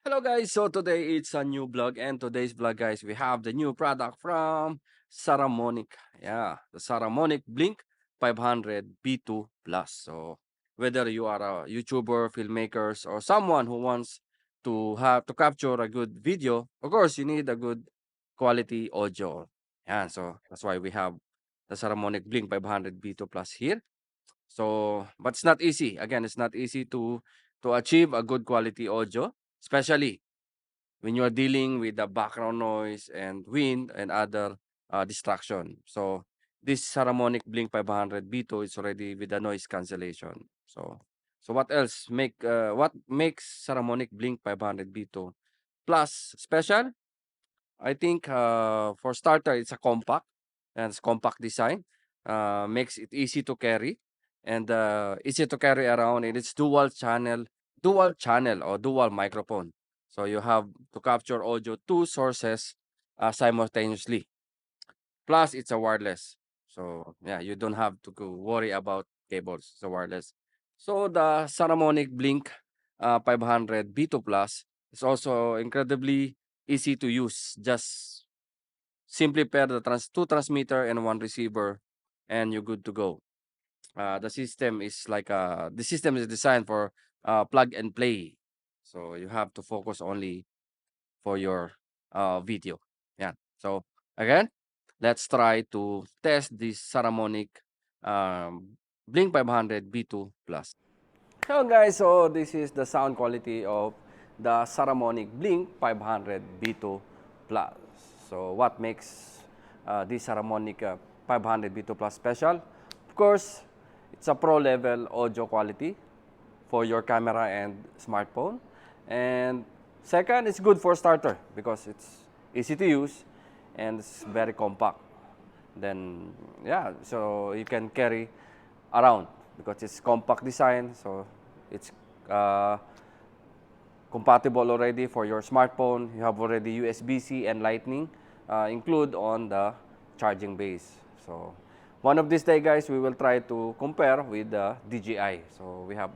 Hello guys, so today it's a new vlog and today's vlog guys we have the new product from Saramonic. Yeah, the Saramonic Blink500 B2 Plus. So whether you are a YouTuber, filmmakers or someone who wants to capture a good video, of course you need a good quality audio. Yeah, so that's why we have the Saramonic Blink500 B2 Plus here. So, but it's not easy. Again, it's not easy to achieve a good quality audio, especially when you are dealing with the background noise and wind and other distraction. So this Saramonic Blink 500 B2 is already with the noise cancellation. So what makes Saramonic Blink 500 B2 plus special? I think for starter it's a compact and it's compact design. Makes it easy to carry and easy to carry around, and it's dual channel or dual microphone. So you have to capture audio two sources simultaneously. Plus it's a wireless. So yeah, you don't have to worry about cables. It's a wireless. So the Saramonic Blink 500 B2 Plus is also incredibly easy to use. Just simply pair the two transmitter and one receiver, and you're good to go. The system is designed for plug and play, so you have to focus only for your video. Yeah. So again, let's try to test this Saramonic Blink 500 B2 Plus. Hello guys, so this is the sound quality of the Saramonic Blink 500 B2 Plus. So what makes this Saramonic 500 B2 Plus special? Of course, it's a pro level audio quality for your camera and smartphone. And second, it's good for starter because it's easy to use and it's very compact. Then yeah, so you can carry around because it's compact design, so it's uh, compatible already for your smartphone. You have already USB-C and Lightning include on the charging base. So one of these days, guys, we will try to compare with the DJI. So we have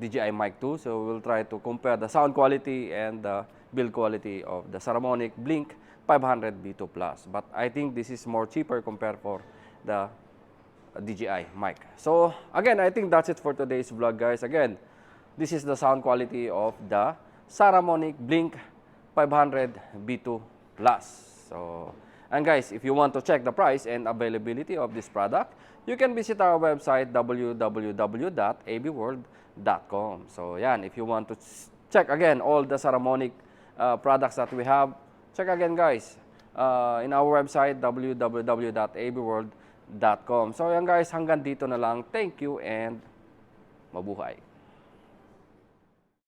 DJI mic too. So we'll try to compare the sound quality and the build quality of the Saramonic Blink 500 B2 Plus. But I think this is more cheaper compared for the DJI mic. So again, I think that's it for today's vlog, guys. Again, this is the sound quality of the Saramonic Blink 500 B2 Plus. So, and guys, if you want to check the price and availability of this product, you can visit our website www.abworld.com. So, yan, if you want to check again all the Saramonic products that we have, check again, guys, in our website www.abworld.com. So, yan guys, hanggang dito na lang. Thank you and mabuhay.